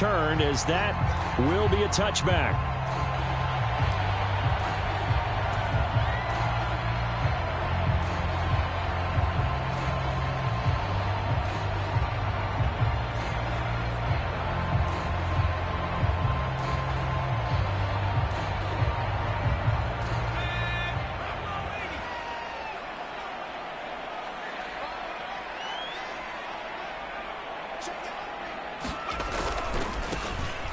return, as that will be a touchback.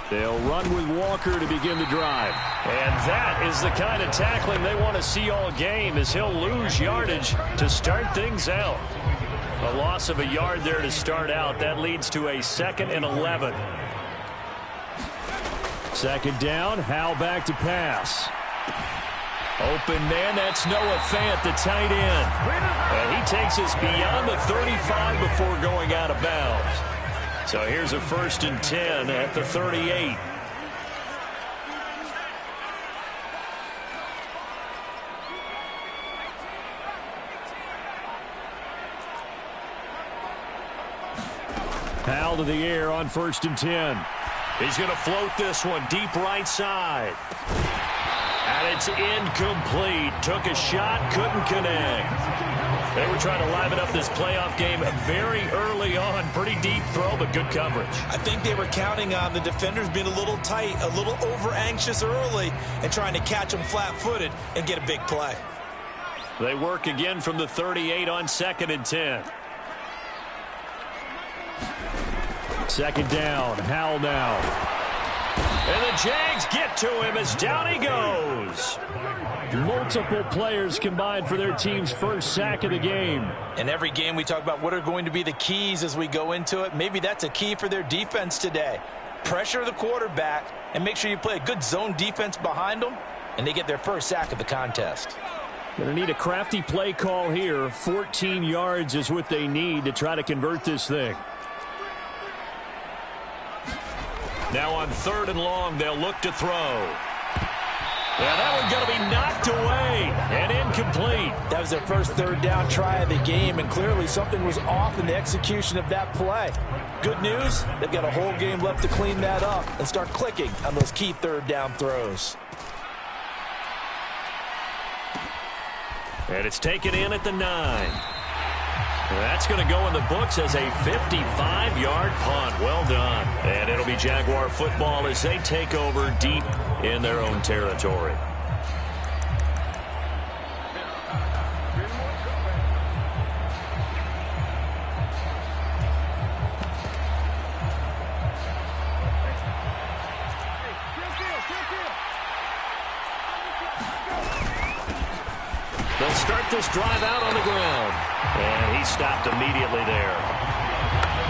They'll run with Walker to begin the drive. And that is the kind of tackling they want to see all game, as he'll lose yardage to start things out. A loss of a yard there to start out. That leads to a 2nd and 11. Second down, Howell back to pass. Open man, that's Noah Fant, the tight end. And he takes us beyond the 35 before going out of bounds. So here's a 1st and 10 at the 38. Howell to the air on 1st and 10. He's going to float this one deep right side. And it's incomplete. Took a shot, couldn't connect. They were trying to liven up this playoff game very early on. Pretty deep throw, but good coverage. I think they were counting on the defenders being a little tight, a little over-anxious early, and trying to catch them flat-footed and get a big play. They work again from the 38 on 2nd and 10. Second down, Howell now. And the Jags get to him as down he goes. Multiple players combined for their team's first sack of the game. In every game we talk about what are going to be the keys as we go into it. Maybe that's a key for their defense today. Pressure the quarterback and make sure you play a good zone defense behind them, and they get their first sack of the contest. Going to need a crafty play call here. 14 yards is what they need to try to convert this thing. Now on 3rd and long, they'll look to throw. Yeah, that one's going to be knocked away and incomplete. That was their first 3rd down try of the game, and clearly something was off in the execution of that play. Good news, they've got a whole game left to clean that up and start clicking on those key 3rd down throws. And it's taken in at the 9. That's going to go in the books as a 55-yard punt. Well done. And it'll be Jaguar football as they take over deep in their own territory. They'll start this drive out on the ground. And he stopped immediately there.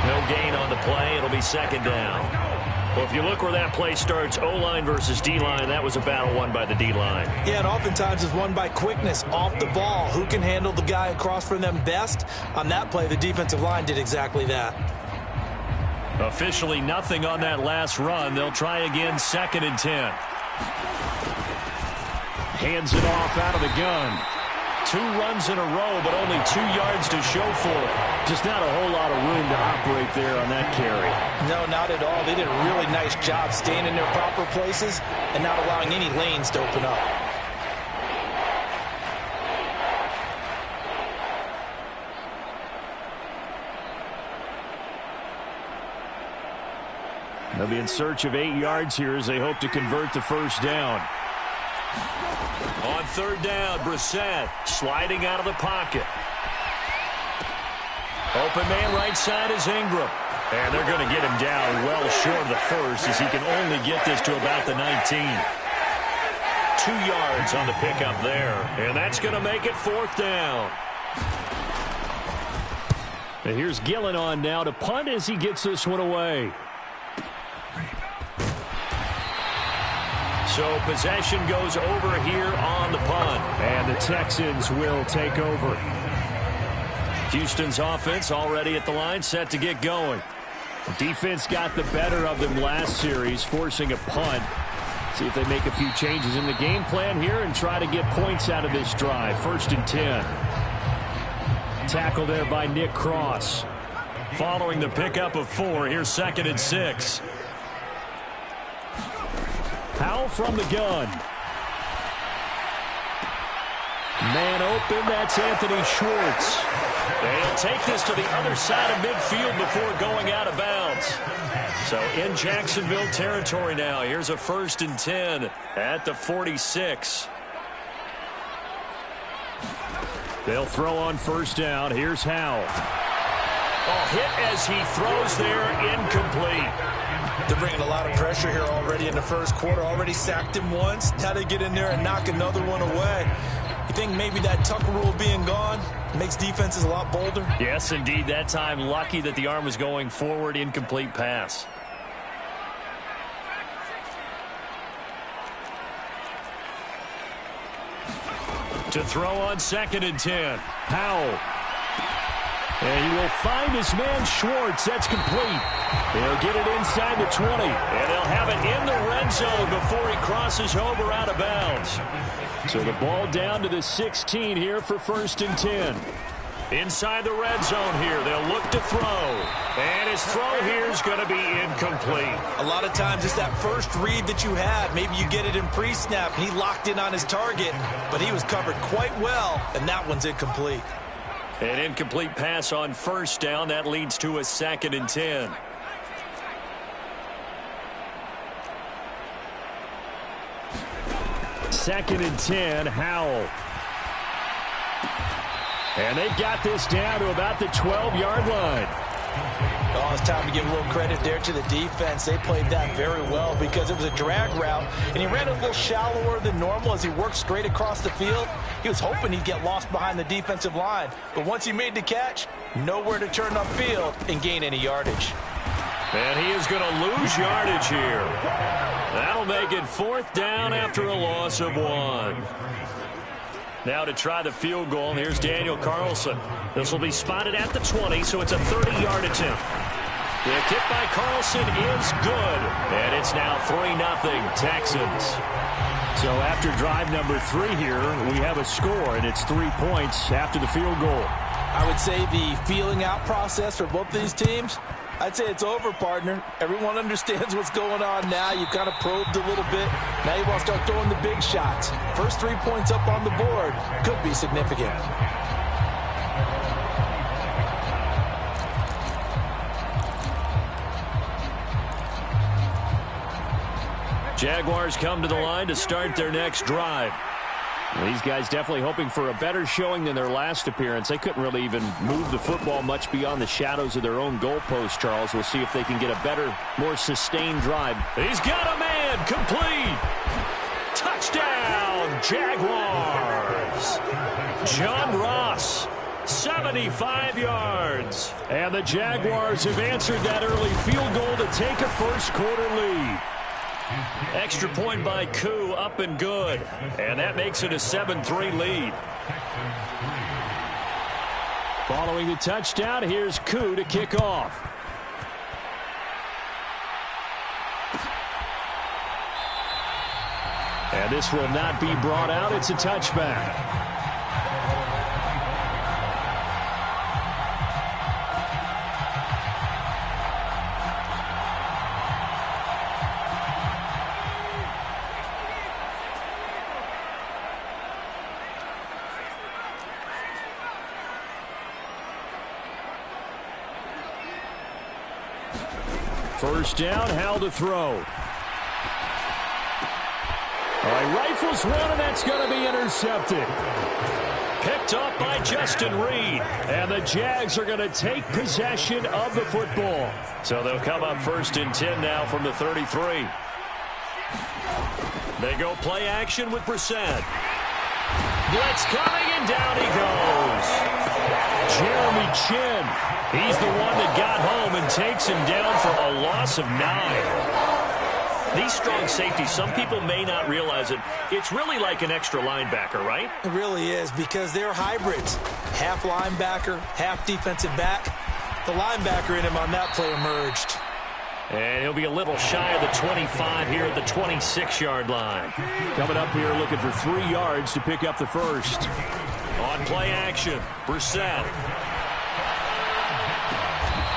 No gain on the play. It'll be 2nd down. Well, if you look where that play starts, O-line versus D-line, that was a battle won by the D-line. Yeah, and oftentimes it's won by quickness off the ball. Who can handle the guy across from them best? On that play, the defensive line did exactly that. Officially nothing on that last run. They'll try again, 2nd and 10. Hands it off out of the gun. 2 runs in a row, but only 2 yards to show for it. Just not a whole lot of room to operate there on that carry. No, not at all. They did a really nice job staying in their proper places and not allowing any lanes to open up. They'll be in search of 8 yards here as they hope to convert the 1st down. On 3rd down, Brissett sliding out of the pocket. Open man right side is Ingram. And they're going to get him down well short of the 1st as he can only get this to about the 19. 2 yards on the pickup there. And that's going to make it 4th down. And here's Gillen on now to punt as he gets this one away. So possession goes over here on the punt. And the Texans will take over. Houston's offense already at the line, set to get going. The defense got the better of them last series, forcing a punt. See if they make a few changes in the game plan here and try to get points out of this drive. 1st and 10. Tackle there by Nick Cross. Following the pickup of 4, here's 2nd and 6. Howell from the gun. Man open, that's Anthony Schwartz. They'll take this to the other side of midfield before going out of bounds. So in Jacksonville territory now. Here's a 1st and 10 at the 46. They'll throw on 1st down. Here's Howell. Hit as he throws there, incomplete. They're bringing a lot of pressure here already in the first quarter. Already sacked him once. Now they get in there and knock another one away. You think maybe that Tucker rule being gone makes defenses a lot bolder? Yes, indeed. That time, lucky that the arm was going forward. Incomplete pass. To throw on 2nd and 10. Howell. And he will find his man Schwartz. That's complete. They'll get it inside the 20. And they'll have it in the red zone before he crosses over out of bounds. So the ball down to the 16 here for 1st and 10. Inside the red zone here. They'll look to throw. And his throw here is going to be incomplete. A lot of times it's that first read that you had. Maybe you get it in pre-snap, and he locked in on his target, but he was covered quite well, and that one's incomplete. An incomplete pass on 1st down. That leads to a 2nd and 10. Second and 10, Howell. And they've got this down to about the 12-yard line. Oh, it's time to give a little credit there to the defense. They played that very well because it was a drag route, and he ran a little shallower than normal as he worked straight across the field. He was hoping he'd get lost behind the defensive line, but once he made the catch, nowhere to turn upfield and gain any yardage. And he is going to lose yardage here. That'll make it 4th down after a loss of 1. Now to try the field goal, and here's Daniel Carlson. This will be spotted at the 20, so it's a 30-yard attempt. The kick by Carlson is good, and it's now 3-0 Texans. So after drive number 3 here, we have a score, and it's 3 points after the field goal. I would say the feeling out process for both these teams, I'd say it's over, partner. Everyone understands what's going on now. You kind of probed a little bit. Now you want to start throwing the big shots. First 3 points up on the board could be significant. Jaguars come to the line to start their next drive. These guys definitely hoping for a better showing than their last appearance. They couldn't really even move the football much beyond the shadows of their own goalpost, Charles. We'll see if they can get a better, more sustained drive. He's got a man. Complete. Touchdown, Jaguars. John Ross, 75 yards. And the Jaguars have answered that early field goal to take a first-quarter lead. Extra point by Koo, up and good. And that makes it a 7-3 lead. Following the touchdown, here's Koo to kick off. And this will not be brought out. It's a touchback. First down, Howell to throw. He rifles one, and that's going to be intercepted. Picked up by Justin Reed. And the Jags are going to take possession of the football. So they'll come up 1st and 10 now from the 33. They go play action with Brissett. Blitz coming, and down he goes. Jeremy Chin. He's the one that got home and takes him down for a loss of 9. These strong safeties, some people may not realize it. It's really like an extra linebacker, right? It really is, because they're hybrids. Half linebacker, half defensive back. The linebacker in him on that play emerged. And he'll be a little shy of the 25 here at the 26-yard line. Coming up here looking for 3 yards to pick up the first. On play action, Brissett.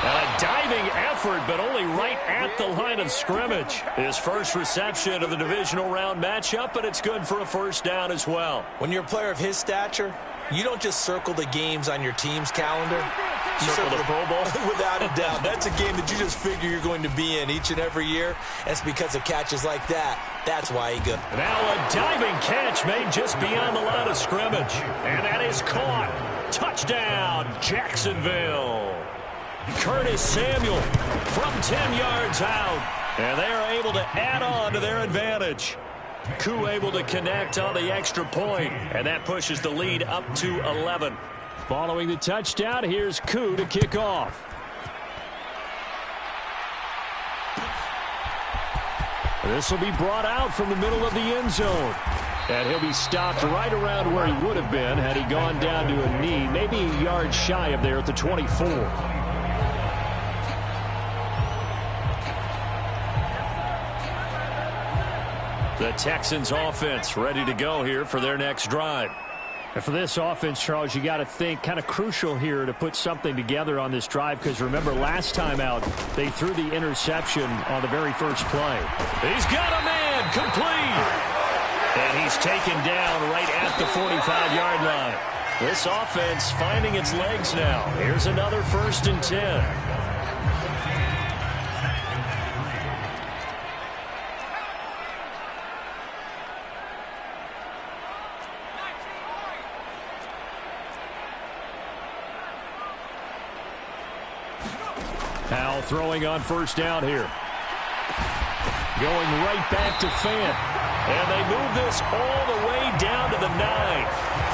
And a diving effort, but only right at the line of scrimmage. His first reception of the divisional round matchup, but it's good for a first down as well. When you're a player of his stature, you don't just circle the games on your team's calendar. You circle the Pro Bowl? Without a doubt. That's a game that you just figure you're going to be in each and every year. It's because of catches like that. That's why he goes. Now a diving catch made just beyond the line of scrimmage. And that is caught. Touchdown, Jacksonville. Curtis Samuel from 10 yards out. And they are able to add on to their advantage. Koo able to connect on the extra point, and that pushes the lead up to 11. Following the touchdown, here's Koo to kick off. This will be brought out from the middle of the end zone. And he'll be stopped right around where he would have been had he gone down to a knee, maybe a yard shy of there at the 24. The Texans offense ready to go here for their next drive. And for this offense, Charles, you got to think kind of crucial here to put something together on this drive, because remember last time out they threw the interception on the very first play. He's got a man complete. And he's taken down right at the 45-yard line. This offense finding its legs now. Here's another 1st and 10. Powell throwing on 1st down here. Going right back to Fant. And they move this all the way down to the 9.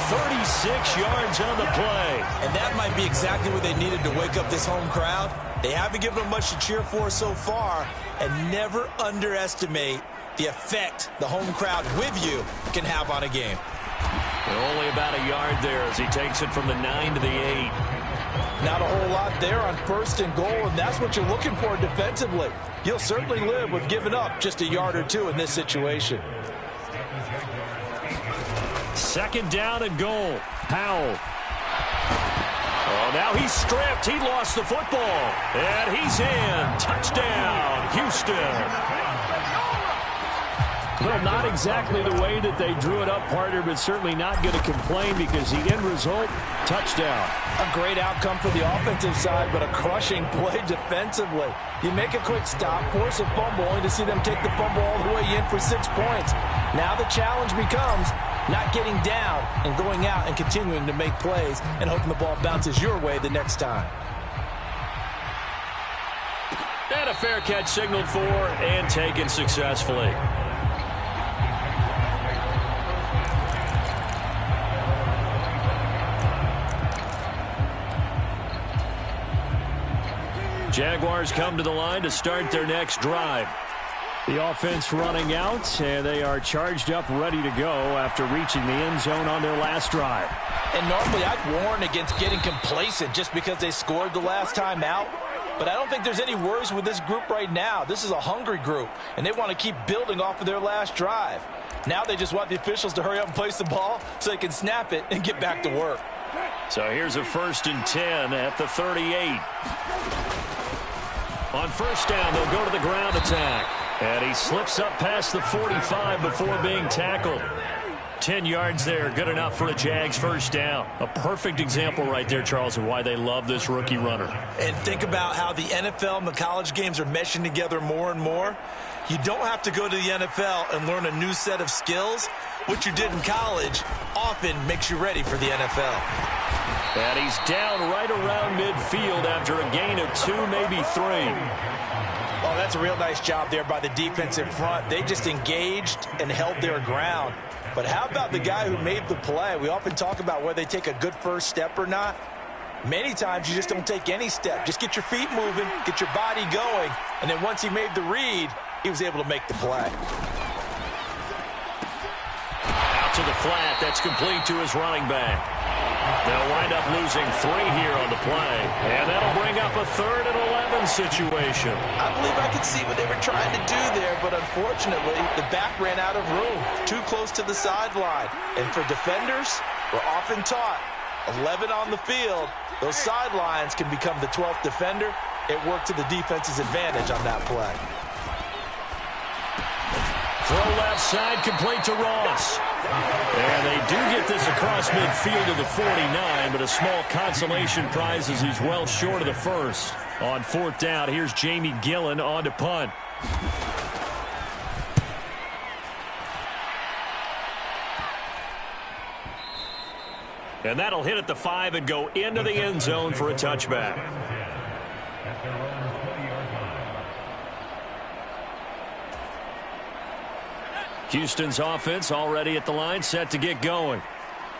36 yards on the play. And that might be exactly what they needed to wake up this home crowd. They haven't given them much to cheer for so far. And never underestimate the effect the home crowd with you can have on a game. Only about a yard there as he takes it from the 9 to the 8. Not a whole lot there on 1st and goal, and that's what you're looking for defensively. You'll certainly live with giving up just a yard or two in this situation. 2nd down and goal. Powell. Oh, now he's stripped. He lost the football. And he's in. Touchdown, Houston. Well, not exactly the way that they drew it up, partner, but certainly not going to complain because the end result, touchdown. A great outcome for the offensive side, but a crushing play defensively. You make a quick stop, force a fumble, only to see them take the fumble all the way in for 6 points. Now the challenge becomes not getting down and going out and continuing to make plays and hoping the ball bounces your way the next time. And a fair catch signaled for and taken successfully. Jaguars come to the line to start their next drive. The offense running out, and they are charged up, ready to go after reaching the end zone on their last drive. And normally I'd warn against getting complacent just because they scored the last time out. But I don't think there's any worries with this group right now. This is a hungry group, and they want to keep building off of their last drive. Now they just want the officials to hurry up and place the ball so they can snap it and get back to work. So here's a 1st and 10 at the 38. On 1st down, they'll go to the ground attack. And he slips up past the 45 before being tackled. 10 yards there, good enough for a Jags 1st down. A perfect example right there, Charles, of why they love this rookie runner. And think about how the NFL and the college games are meshing together more and more. You don't have to go to the NFL and learn a new set of skills. What you did in college often makes you ready for the NFL. And he's down right around midfield after a gain of 2, maybe 3. Oh, that's a real nice job there by the defensive front. They just engaged and held their ground. But how about the guy who made the play? We often talk about whether they take a good first step or not. Many times you just don't take any step. Just get your feet moving, get your body going, and then once he made the read, he was able to make the play. Out to the flat. That's complete to his running back. They'll wind up losing 3 here on the play. And that'll bring up a 3rd and 11 situation. I believe I could see what they were trying to do there, but unfortunately, the back ran out of room. Too close to the sideline. And for defenders, we're often taught 11 on the field. Those sidelines can become the 12th defender, it worked to the defense's advantage on that play. Throw left side, complete to Ross. And they do get this across midfield to the 49, but a small consolation prize as he's well short of the first. On fourth down, here's Jamie Gillen on to punt. And that'll hit at the 5 and go into the end zone for a touchback. Houston's offense already at the line, set to get going.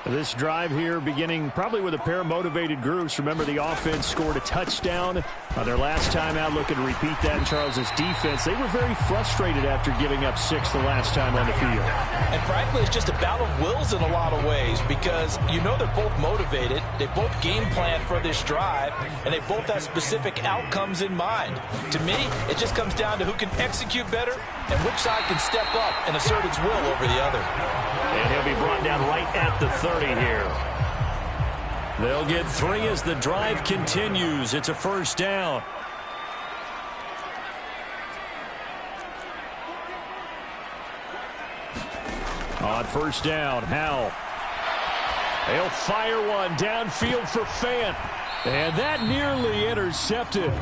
This drive here beginning probably with a pair of motivated groups. Remember, the offense scored a touchdown on their last time out, looking to repeat that in Charles's defense. They were very frustrated after giving up 6 the last time on the field. And frankly, it's just a battle of wills in a lot of ways because you know they're both motivated. They both game plan for this drive, and they both have specific outcomes in mind. To me, it just comes down to who can execute better and which side can step up and assert its will over the other. And he'll be brought down right at the 30 here. They'll get 3 as the drive continues. It's a first down. On first down, Howell. They'll fire one downfield for Fant. And that nearly intercepted.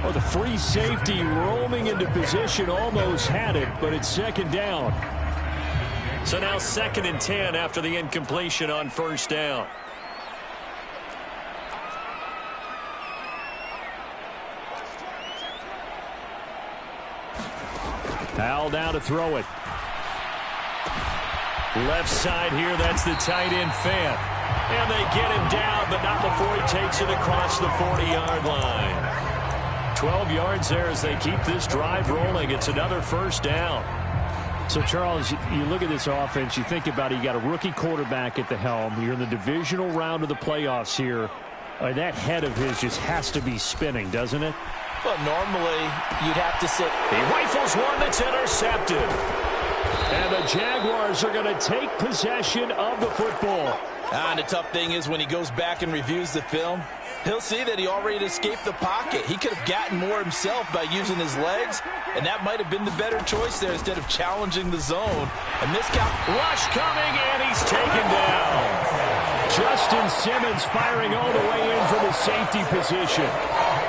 Oh, the free safety roaming into position almost had it, but it's second down. So now 2nd and 10 after the incompletion on first down. Howell down to throw it. Left side here, that's the tight end Fant. And they get him down, but not before he takes it across the 40-yard line. 12 yards there as they keep this drive rolling. It's another first down. So, Charles, you look at this offense, you think about it, you got a rookie quarterback at the helm. You're in the divisional round of the playoffs here. That head of his just has to be spinning, doesn't it? Well, normally you'd have to sit. He rifles one that's intercepted. And the Jaguars are going to take possession of the football. And the tough thing is when he goes back and reviews the film, he'll see that he already escaped the pocket. He could have gotten more himself by using his legs, and that might have been the better choice there instead of challenging the zone. And this count. Rush coming, and he's taken down. Justin Simmons firing all the way in from the safety position.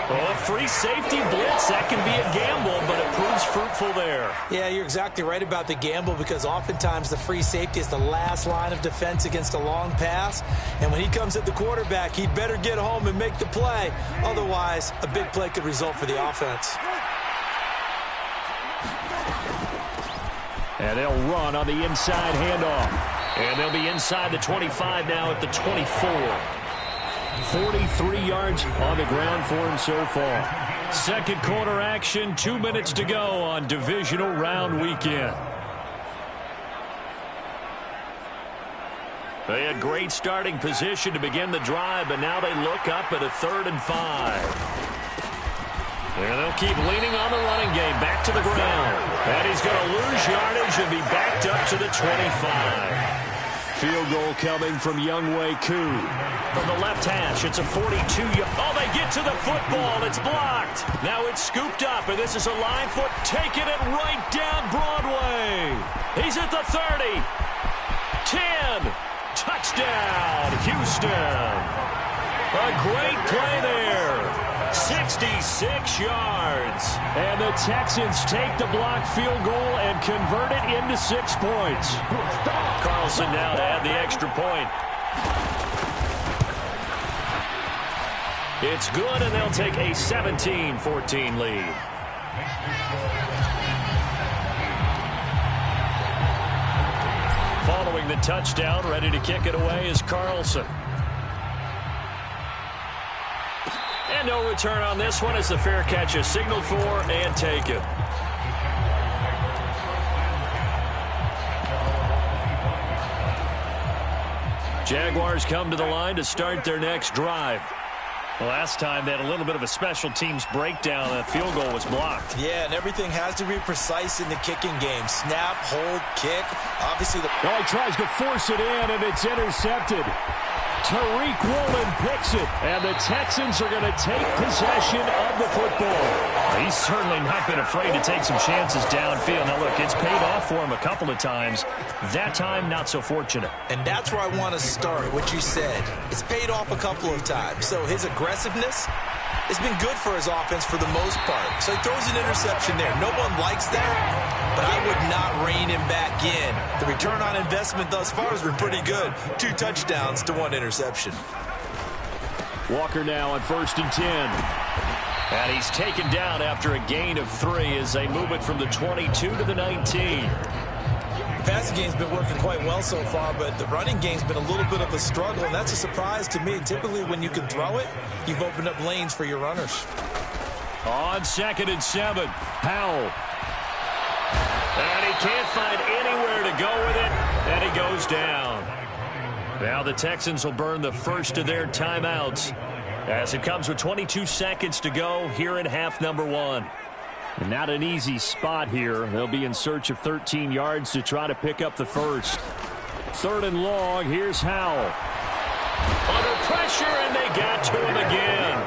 Well, a free safety blitz, that can be a gamble, but it proves fruitful there. Yeah, you're exactly right about the gamble because oftentimes the free safety is the last line of defense against a long pass. And when he comes at the quarterback, he'd better get home and make the play. Otherwise, a big play could result for the offense. And they'll run on the inside handoff. And they'll be inside the 25 now at the 24. 43 yards on the ground for him so far. Second quarter action, 2 minutes to go on divisional round weekend. They had great starting position to begin the drive, but now they look up at a 3rd and 5. And they'll keep leaning on the running game, back to the ground. And he's going to lose yardage and be backed up to the 25. Field goal coming from Younghoe Koo. From the left hash, it's a 42-yard. Oh, they get to the football. It's blocked. Now it's scooped up, and this is a line foot taking it right down Broadway. He's at the 30. 10. Touchdown, Houston. A great play there. 66 yards. And the Texans take the blocked field goal and convert it into 6 points. Carlson now to add the extra point. It's good, and they'll take a 17-14 lead. Following the touchdown, ready to kick it away is Carlson. And no return on this one as the fair catch is signaled for and taken. Jaguars come to the line to start their next drive. Last time they had a little bit of a special teams breakdown. That field goal was blocked. Yeah, and everything has to be precise in the kicking game. Snap, hold, kick. Obviously, he tries to force it in, and it's intercepted. Tariq Woolen picks it, and the Texans are going to take possession of the football. He's certainly not been afraid to take some chances downfield. Now, look, it's paid off for him a couple of times. That time, not so fortunate. And that's where I want to start, what you said. It's paid off a couple of times. So his aggressiveness has been good for his offense for the most part. So he throws an interception there. No one likes that, but I would not rein him back in. The return on investment thus far has been pretty good. 2 touchdowns to 1 interception. Walker now on 1st and 10. And he's taken down after a gain of 3 as they move it from the 22 to the 19. The passing game's been working quite well so far, but the running game's been a little bit of a struggle, and that's a surprise to me. Typically, when you can throw it, you've opened up lanes for your runners. On 2nd and 7, Howell. And he can't find anywhere to go with it, and he goes down. Now the Texans will burn the first of their timeouts as it comes with 22 seconds to go here in half number 1. And not an easy spot here. They'll be in search of 13 yards to try to pick up the first. 3rd and long. Here's Howell. Under pressure, and they got to him again.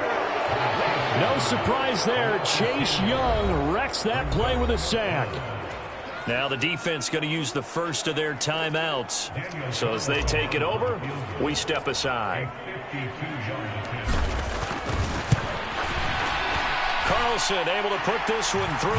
No surprise there. Chase Young wrecks that play with a sack. Now the defense going to use the first of their timeouts. So as they take it over, we step aside. Carlson able to put this one through.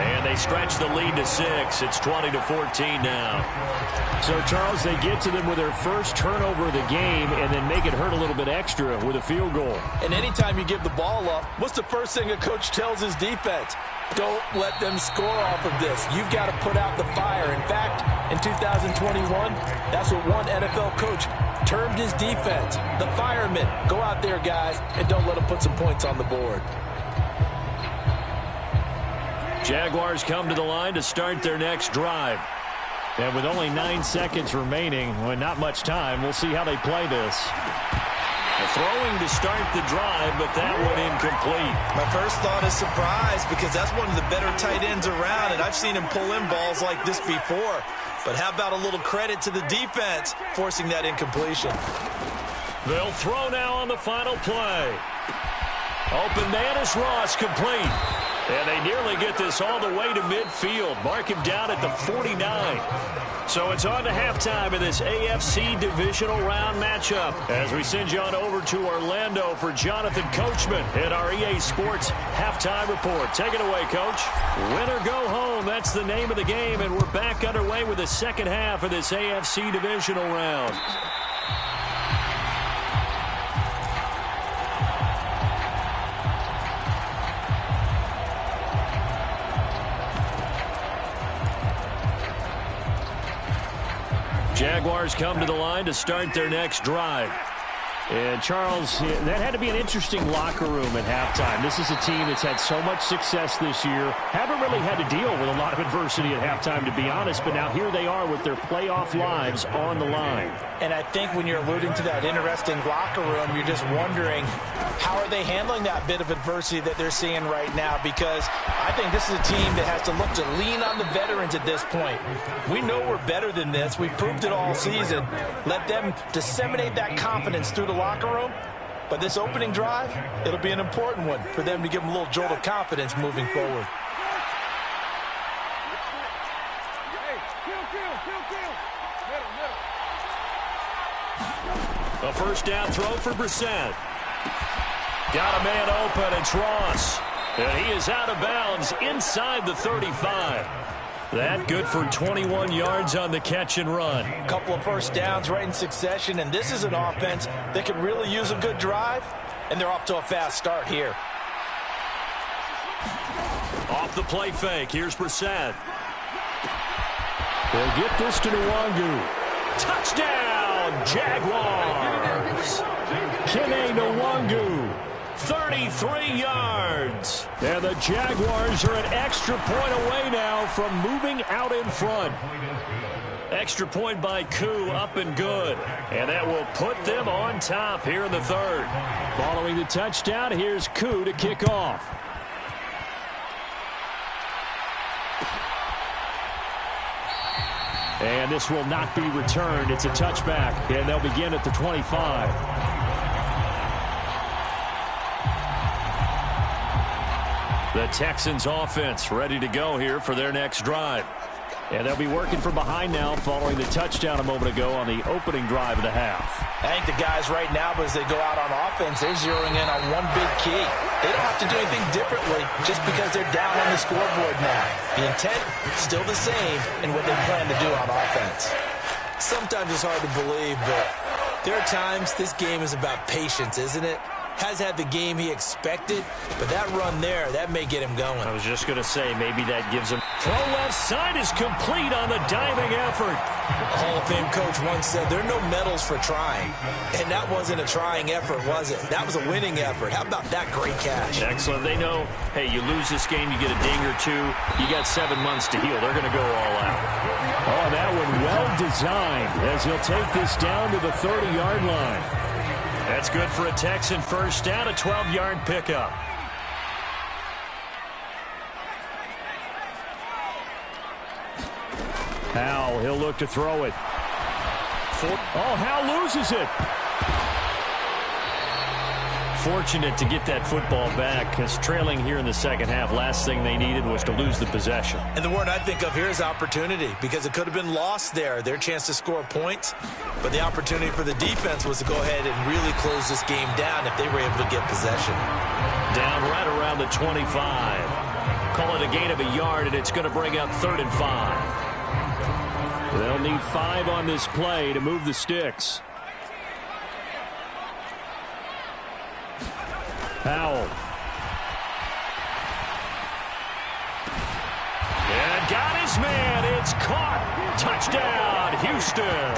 And they stretch the lead to 6. It's 20-14 now. So, Charles, they get to them with their first turnover of the game and then make it hurt a little bit extra with a field goal. And anytime you give the ball up, what's the first thing a coach tells his defense? Don't let them score off of this. You've got to put out the fire. In fact, in 2021, that's what one NFL coach termed his defense. The firemen. Go out there, guys, and don't let them put some points on the board. Jaguars come to the line to start their next drive. And with only 9 seconds remaining, well, not much time, we'll see how they play this. Throwing to start the drive, but that one incomplete. My first thought is surprise because that's one of the better tight ends around, and I've seen him pull in balls like this before. But how about a little credit to the defense forcing that incompletion? They'll throw now on the final play. Open man is Ross, complete. And they nearly get this all the way to midfield. Mark him down at the 49. So it's on to halftime in this AFC divisional round matchup as we send you on over to Orlando for Jonathan Coachman in our EA Sports halftime report. Take it away, Coach. Win or go home, that's the name of the game, and we're back underway with the second half of this AFC divisional round. Jaguars come to the line to start their next drive. And, Charles, that had to be an interesting locker room at halftime. This is a team that's had so much success this year. Haven't really had to deal with a lot of adversity at halftime, to be honest. But now here they are with their playoff lives on the line. And I think when you're alluding to that interesting locker room, you're just wondering how are they handling that bit of adversity that they're seeing right now? Because I think this is a team that has to look to lean on the veterans at this point. We know we're better than this. We've proved it all season. Let them disseminate that confidence through the locker room. But this opening drive, it'll be an important one for them to give them a little jolt of confidence moving forward. A first down throw for Brissett. Got a man open, it's Ross. And he is out of bounds inside the 35. That good for 21 yards on the catch and run. A couple of first downs right in succession, and this is an offense that can really use a good drive, and they're off to a fast start here. Off the play fake, here's Brissett. They'll get this to Nwangu. Touchdown, Jaguars! Kene Nwangu. 33 yards. And the Jaguars are an extra point away now from moving out in front. Extra point by Koo, up and good. And that will put them on top here in the third. Following the touchdown, here's Koo to kick off. And this will not be returned. It's a touchback, and they'll begin at the 25. The Texans offense ready to go here for their next drive. And they'll be working from behind now following the touchdown a moment ago on the opening drive of the half. I think the guys right now, as they go out on offense, they're zeroing in on one big key. They don't have to do anything differently just because they're down on the scoreboard now. The intent, still the same in what they plan to do on offense. Sometimes it's hard to believe, but there are times this game is about patience, isn't it? Has had the game he expected, but that run there, that may get him going. I was just going to say, maybe that gives him... Throw left side is complete on the diving effort. A Hall of Fame coach once said, there are no medals for trying. And that wasn't a trying effort, was it? That was a winning effort. How about that great catch? Excellent. They know, hey, you lose this game, you get a ding or two. You got 7 months to heal. They're going to go all out. Oh, that one well designed as he'll take this down to the 30-yard line. That's good for a Texan first down, a 12-yard pickup. Howell, he'll look to throw it. Howell loses it. Fortunate to get that football back because trailing here in the second half, last thing they needed was to lose the possession. And the word I think of here is opportunity because it could have been lost there, their chance to score points. But the opportunity for the defense was to go ahead and really close this game down if they were able to get possession. Down right around the 25. Call it a gain of a yard, and it's going to bring up 3rd and 5. They'll need 5 on this play to move the sticks. Howell. And got his man. It's caught. Touchdown, Houston.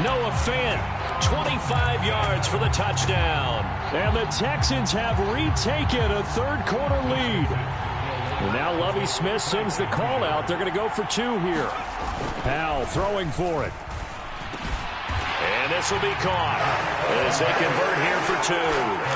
Noah Fant, 25 yards for the touchdown. And the Texans have retaken a third-quarter lead. And now Lovie Smith sends the call out. They're going to go for 2 here. Howell throwing for it. And this will be caught as they convert here for 2.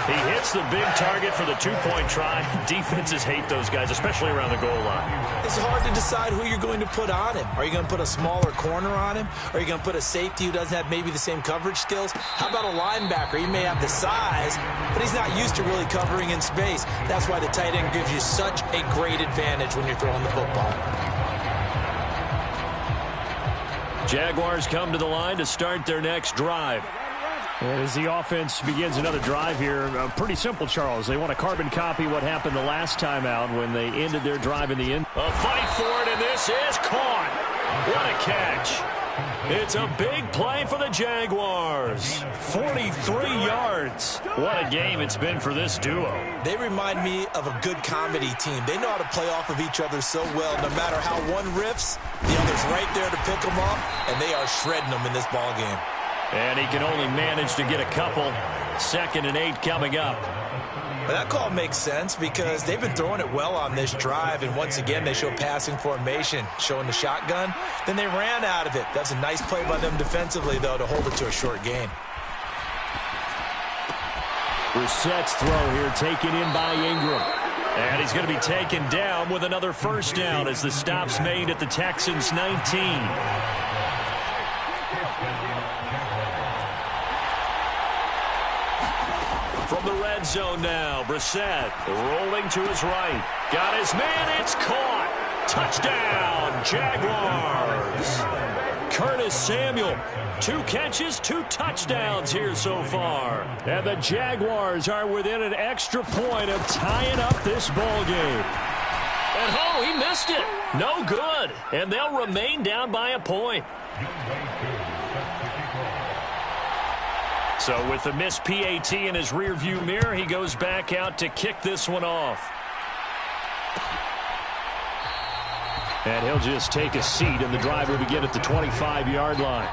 He hits the big target for the 2-point try. Defenses hate those guys, especially around the goal line. It's hard to decide who you're going to put on him. Are you going to put a smaller corner on him? Are you going to put a safety who doesn't have maybe the same coverage skills? How about a linebacker? He may have the size, but he's not used to really covering in space. That's why the tight end gives you such a great advantage when you're throwing the football. Jaguars come to the line to start their next drive. And as the offense begins another drive here, pretty simple, Charles. They want to carbon copy what happened the last time out when they ended their drive in the end. A fight for it, and this is caught. What a catch. It's a big play for the Jaguars. 43 yards. What a game it's been for this duo. They remind me of a good comedy team. They know how to play off of each other so well. No matter how one riffs, the other's right there to pick them up, and they are shredding them in this ball game. And he can only manage to get a couple. 2nd and 8 coming up. But that call makes sense because they've been throwing it well on this drive, and once again they show passing formation, showing the shotgun. Then they ran out of it. That's a nice play by them defensively, though, to hold it to a short gain. Brissett's throw here taken in by Ingram. And he's going to be taken down with another first down as the stop's made at the Texans' 19. From the red zone now, Brissett rolling to his right. Got his man, it's caught. Touchdown, Jaguars. Curtis Samuel, 2 catches, 2 touchdowns here so far. And the Jaguars are within an extra point of tying up this ball game. And he missed it. No good. And they'll remain down by a point. So with the missed PAT in his rearview mirror, he goes back out to kick this one off. And he'll just take a seat, and the drive will begin at the 25-yard line.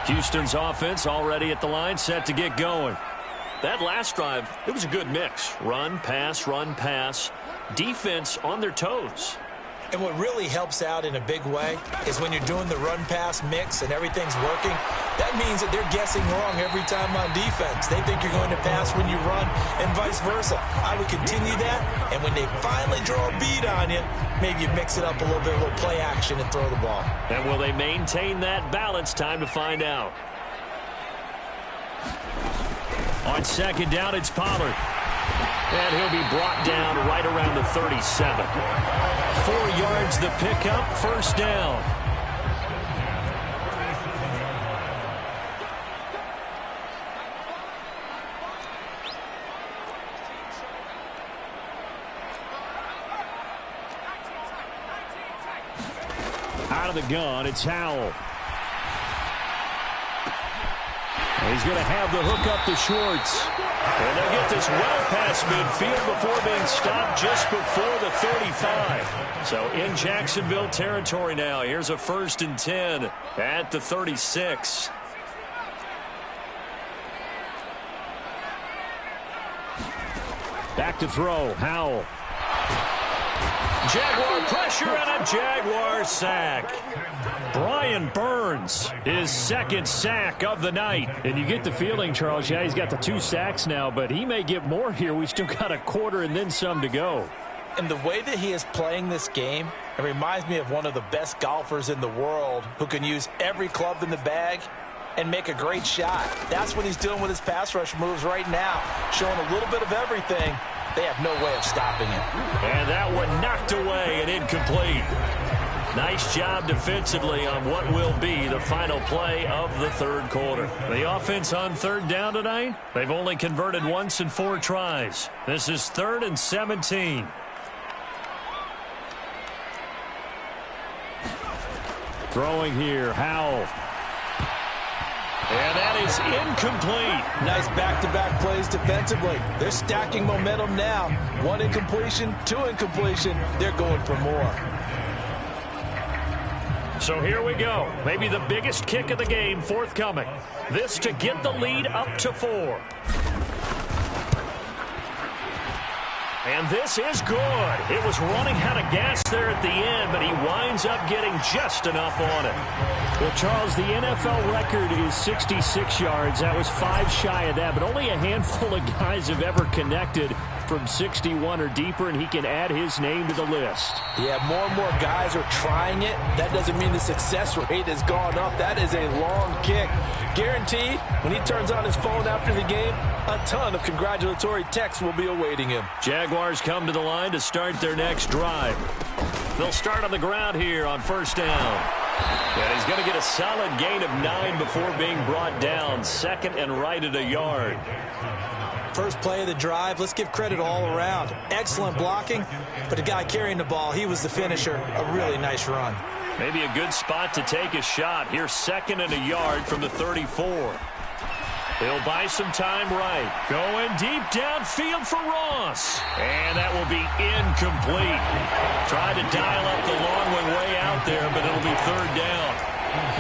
Houston's offense already at the line, set to get going. That last drive, it was a good mix. Run, pass, defense on their toes. And what really helps out in a big way is when you're doing the run-pass mix and everything's working, that means that they're guessing wrong every time on defense. They think you're going to pass when you run and vice versa. I would continue that, and when they finally draw a bead on you, maybe you mix it up a little bit, a little play action and throw the ball. And will they maintain that balance? Time to find out. On second down, it's Pollard. And he'll be brought down right around the 37. 4 yards the pickup, first down. Out of the gun, it's Howell. He's going to have the hook up to Schwartz. And they'll get this well past midfield before being stopped just before the 35. So in Jacksonville territory now. Here's a 1st and 10 at the 36. Back to throw, Howell. Jaguar pressure and a Jaguar sack. Brian Burns, his 2nd sack of the night. And you get the feeling, Charles, yeah, he's got the 2 sacks now, but he may get more here. We still got a quarter and then some to go. And the way that he is playing this game, it reminds me of one of the best golfers in the world who can use every club in the bag and make a great shot. That's what he's doing with his pass rush moves right now, showing a little bit of everything. They have no way of stopping him. And that one knocked away and incomplete. Nice job defensively on what will be the final play of the 3rd quarter. The offense on 3rd down tonight, they've only converted once in 4 tries. This is 3rd and 17. Throwing here, Howell. And that is incomplete. Nice back-to-back plays defensively. They're stacking momentum now. 1 incompletion, 2 incompletion. They're going for more. So here we go. Maybe the biggest kick of the game forthcoming. This to get the lead up to 4. And this is good. It was running out of gas there at the end, but he winds up getting just enough on it. Well, Charles, the NFL record is 66 yards. That was 5 shy of that, but only a handful of guys have ever connected from 61 or deeper, and he can add his name to the list. Yeah, more and more guys are trying it. That doesn't mean the success rate has gone up. That is a long kick. Guaranteed, when he turns on his phone after the game, a ton of congratulatory texts will be awaiting him. Jaguars come to the line to start their next drive. They'll start on the ground here on 1st down. And he's going to get a solid gain of 9 before being brought down. 2nd and right at a yard. First play of the drive, let's give credit all around. Excellent blocking, but the guy carrying the ball, he was the finisher. A really nice run. Maybe a good spot to take a shot. Here's 2nd and a yard from the 34. He'll buy some time right. Going deep downfield for Ross. And that will be incomplete. Tried to dial up the long one way out there, but it'll be 3rd down.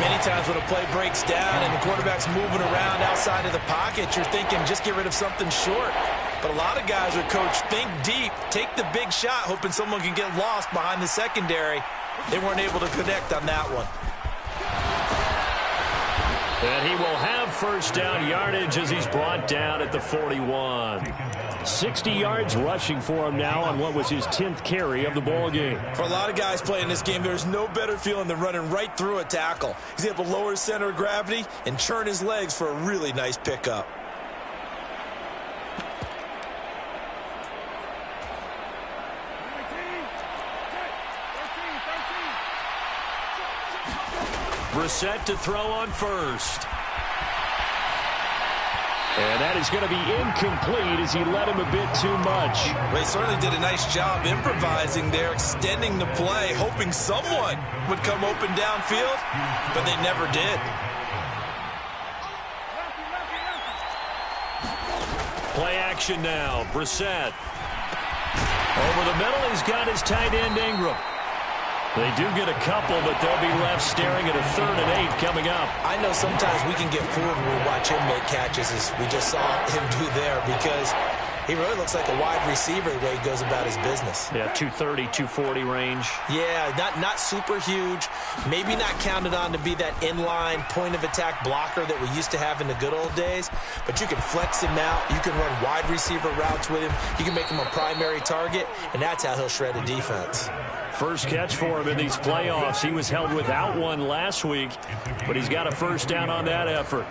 Many times when a play breaks down and the quarterback's moving around outside of the pocket, you're thinking just get rid of something short. But a lot of guys are coached, think deep, take the big shot, hoping someone can get lost behind the secondary. They weren't able to connect on that one. And he will have 1st down yardage as he's brought down at the 41. 60 yards rushing for him now on what was his 10th carry of the ball game. For a lot of guys playing this game, there's no better feeling than running right through a tackle. He's able to lower his center of gravity and churn his legs for a really nice pickup. Brissett to throw on 1st. And that is going to be incomplete as he led him a bit too much. They certainly did a nice job improvising there, extending the play, hoping someone would come open downfield, but they never did. Play action now. Brissett. Over the middle, he's got his tight end Ingram. They do get a couple, but they'll be left staring at a 3rd and 8 coming up. I know sometimes we can get fooled when we watch him make catches, as we just saw him do there, because He really looks like a wide receiver the way he goes about his business. Yeah, 230, 240 range. Yeah, not super huge. Maybe not counted on to be that inline point-of-attack blocker that we used to have in the good old days. But you can flex him out. You can run wide receiver routes with him. You can make him a primary target, and that's how he'll shred a defense. First catch for him in these playoffs. He was held without one last week, but he's got a first down on that effort.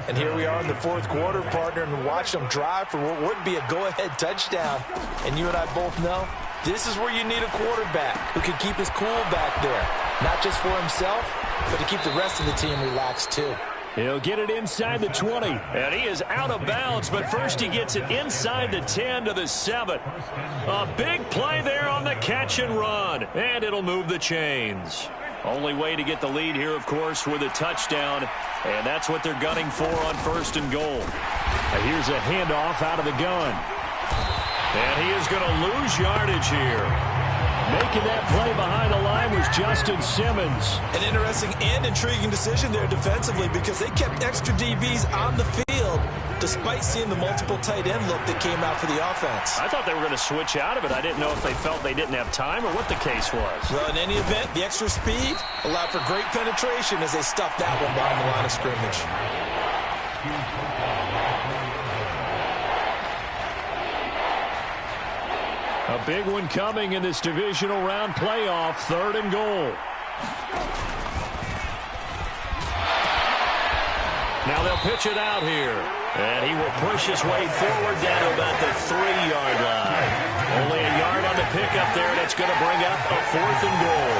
And here we are in the fourth quarter, partner, and watch them drive for what would be a go-ahead touchdown. And you and I both know this is where you need a quarterback who can keep his cool back there, not just for himself, but to keep the rest of the team relaxed too. He'll get it inside the 20, and he is out of bounds, but first he gets it inside the 10 to the 7. A big play there on the catch and run, and it'll move the chains. Only way to get the lead here, of course, with a touchdown, and that's what they're gunning for on first and goal. And here's a handoff out of the gun. And he is going to lose yardage here. Making that play behind the line was Justin Simmons. An interesting and intriguing decision there defensively because they kept extra DBs on the field despite seeing the multiple tight end look that came out for the offense. I thought they were going to switch out of it. I didn't know if they felt they didn't have time or what the case was. Well, in any event, the extra speed allowed for great penetration as they stuffed that one behind the line of scrimmage. A big one coming in this divisional round playoff, third and goal. Now they'll pitch it out here. And he will push his way forward down to about the 3-yard line. Only a yard on the pickup there, and it's going to bring up a fourth and goal.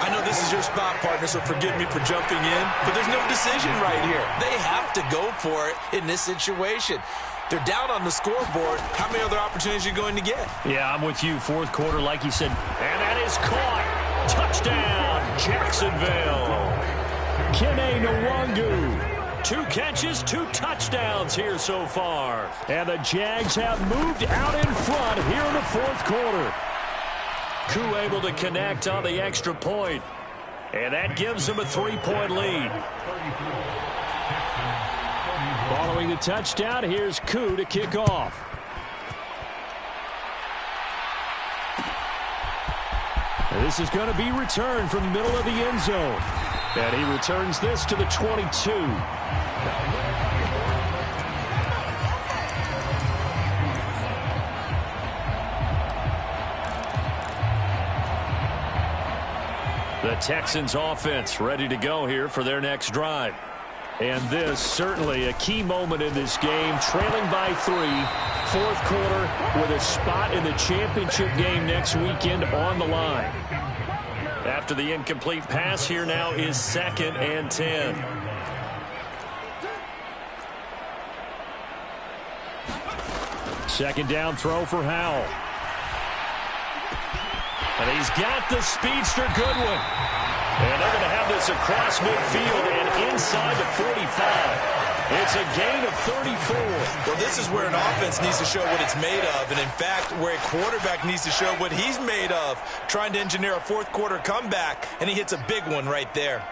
I know this is your spot, partner, so forgive me for jumping in, but there's no decision right here. They have to go for it in this situation. They're down on the scoreboard. How many other opportunities are you going to get? Yeah, I'm with you. Fourth quarter, like you said. And that is caught. Touchdown, Jacksonville. Kene Nwangu. 2 catches, 2 touchdowns here so far. And the Jags have moved out in front here in the fourth quarter. Koo able to connect on the extra point. And that gives them a 3-point lead. Following the touchdown, here's Koo to kick off. And this is going to be returned from the middle of the end zone. And he returns this to the 22. The Texans offense ready to go here for their next drive. And this certainly a key moment in this game, trailing by 3, fourth quarter with a spot in the championship game next weekend on the line. After the incomplete pass, here now is 2nd and 10. Second down throw for Howell. And he's got the speedster Goodwin. And they're going to have this across midfield and inside the 45. It's a gain of 34. Well, this is where an offense needs to show what it's made of. And, in fact, where a quarterback needs to show what he's made of, trying to engineer a fourth quarter comeback, and he hits a big one right there.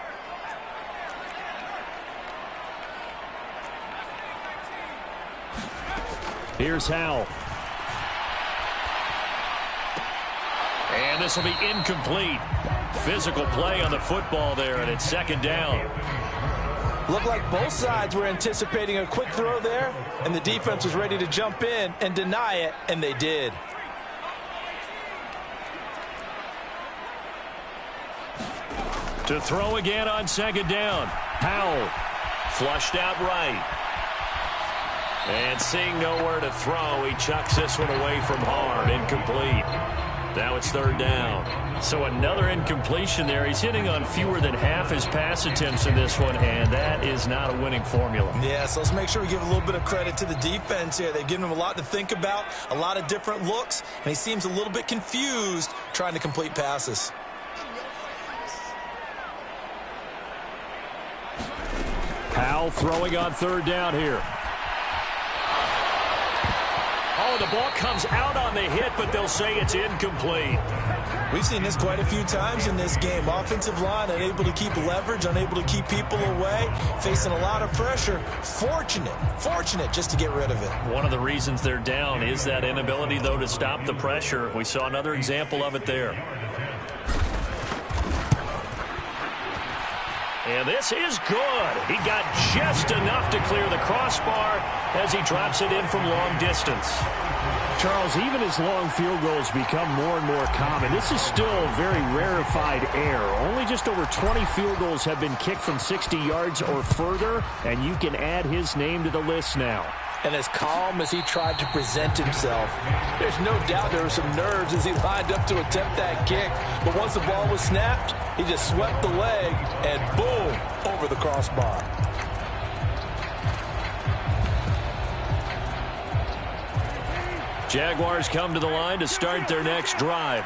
Here's Howell. And this will be incomplete. Physical play on the football there, and it's second down. Looked like both sides were anticipating a quick throw there, and the defense was ready to jump in and deny it, and they did. To throw again on second down. Howell flushed out right. And seeing nowhere to throw, he chucks this one away from harm. Incomplete. Now it's third down. So another incompletion there. He's hitting on fewer than half his pass attempts in this one, and that is not a winning formula. Yeah, so let's make sure we give a little bit of credit to the defense here. They've given him a lot to think about, a lot of different looks, and he seems a little bit confused trying to complete passes. Howell throwing on third down here. Oh, the ball comes out on the hit, but they'll say it's incomplete. We've seen this quite a few times in this game. Offensive line unable to keep leverage, unable to keep people away, facing a lot of pressure. Fortunate just to get rid of it. One of the reasons they're down is that inability, though, to stop the pressure. We saw another example of it there. And this is good. He got just enough to clear the crossbar as he drops it in from long distance. Charles, even as long field goals become more and more common, this is still very rarefied air. Only just over 20 field goals have been kicked from 60 yards or further, and you can add his name to the list now. And as calm as he tried to present himself, there's no doubt there were some nerves as he lined up to attempt that kick. But once the ball was snapped, he just swept the leg and boom, over the crossbar. Jaguars come to the line to start their next drive.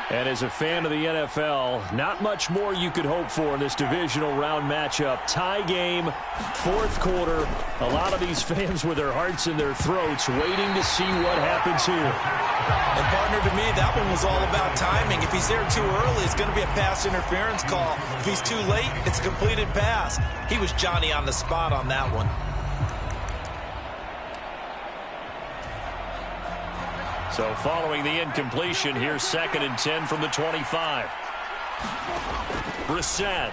And as a fan of the NFL, not much more you could hope for in this divisional round matchup. Tie game, fourth quarter. A lot of these fans with their hearts in their throats waiting to see what happens here. And, partner, to me, that one was all about timing. If he's there too early, it's going to be a pass interference call. If he's too late, it's a completed pass. He was Johnny on the spot on that one. So following the incompletion, here's 2nd and 10 from the 25. Brissett.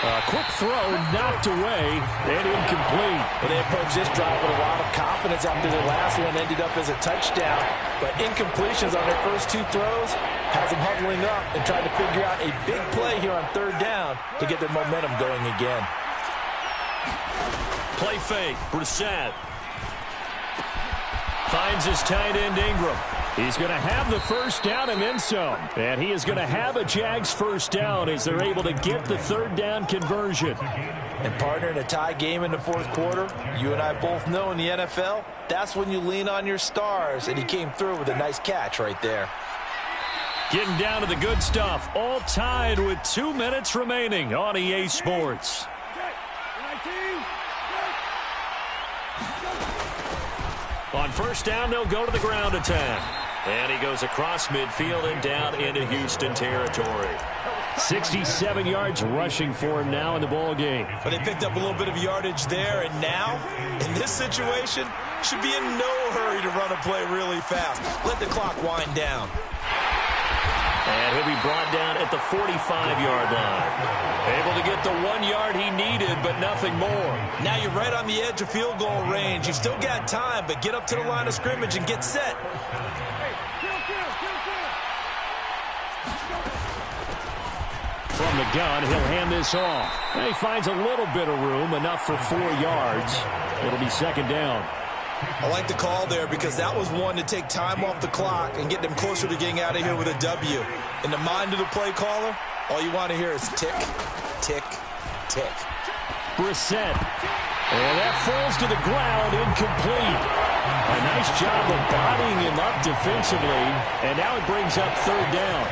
A quick throw knocked away and incomplete. And they approached this drive with a lot of confidence after their last one ended up as a touchdown. But incompletions on their first two throws has them huddling up and trying to figure out a big play here on 3rd down to get their momentum going again. Play fake. Brissett. Finds his tight end Ingram. He's going to have the first down and then some. And he is going to have a Jags first down as they're able to get the 3rd down conversion. And, partner, in a tie game in the 4th quarter, you and I both know in the NFL, that's when you lean on your stars. And he came through with a nice catch right there. Getting down to the good stuff. All tied with 2 minutes remaining on EA Sports. On first down, they'll go to the ground attack. And he goes across midfield and down into Houston territory. 67 yards rushing for him now in the ball game. But they picked up a little bit of yardage there, and now, in this situation, should be in no hurry to run a play really fast. Let the clock wind down. And he'll be brought down at the 45-yard line. Able to get the 1 yard he needed, but nothing more. Now you're right on the edge of field goal range. You've still got time, but get up to the line of scrimmage and get set. From the gun, he'll hand this off. And he finds a little bit of room, enough for 4 yards. It'll be 2nd down. I like the call there because that was one to take time off the clock and get them closer to getting out of here with a W. In the mind of the play caller, all you want to hear is tick, tick, tick. Brissett. And that falls to the ground, incomplete. A nice job of bodying him up defensively, and now it brings up 3rd down.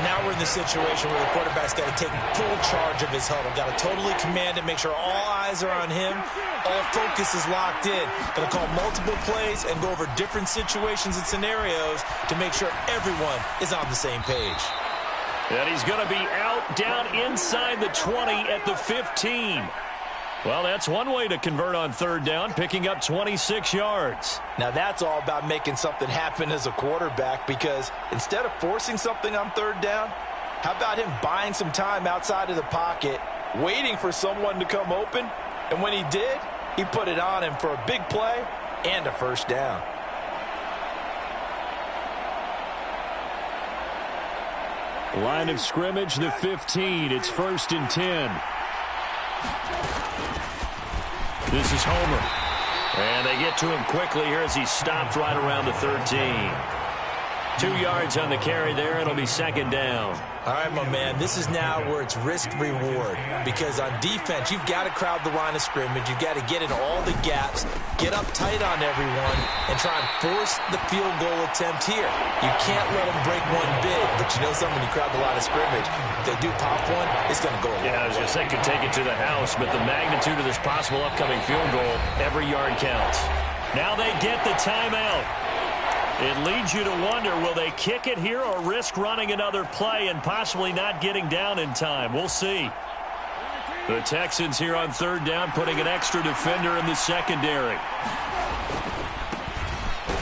Now we're in the situation where the quarterback's got to take full charge of his huddle. Got to totally command it, make sure all eyes are on him. All focus is locked in. Going to call multiple plays and go over different situations and scenarios to make sure everyone is on the same page. And he's going to be out down inside the 20 at the 15. Well, that's one way to convert on 3rd down, picking up 26 yards. Now, that's all about making something happen as a quarterback, because instead of forcing something on 3rd down, how about him buying some time outside of the pocket, waiting for someone to come open, and when he did, he put it on him for a big play and a first down. Line of scrimmage, the 15. It's 1st and 10. This is Homer. And they get to him quickly here as he stopped right around the 13. 2 yards on the carry there. It'll be 2nd down. All right, my man, this is now where it's risk-reward, because on defense, you've got to crowd the line of scrimmage. You've got to get in all the gaps, get up tight on everyone, and try and force the field goal attempt here. You can't let them break one big, but you know something, when you crowd the line of scrimmage, if they do pop one, it's going to go away. Yeah, I was just saying, could take it to the house, but the magnitude of this possible upcoming field goal, every yard counts. Now they get the timeout. It leads you to wonder, will they kick it here or risk running another play and possibly not getting down in time? We'll see. The Texans here on third down, putting an extra defender in the secondary.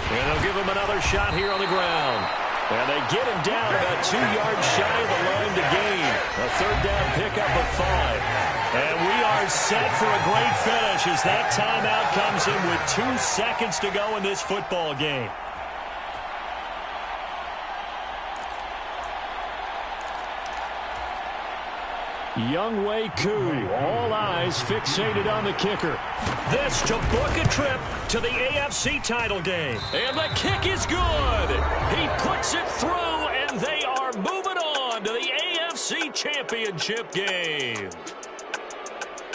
And they'll give him another shot here on the ground. And they get him down about 2 yards shy of the line to gain. A third down pickup of 5. And we are set for a great finish as that timeout comes in with 2 seconds to go in this football game. Younghoe Koo, all eyes fixated on the kicker. This to book a trip to the AFC title game. And the kick is good. He puts it through, and they are moving on to the AFC championship game.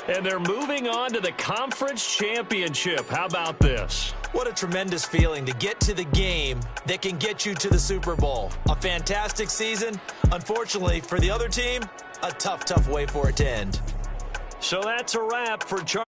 And they're moving on to the conference championship. How about this? What a tremendous feeling to get to the game that can get you to the Super Bowl. A fantastic season. Unfortunately, for the other team, a tough way for it to end. So that's a wrap for Charles.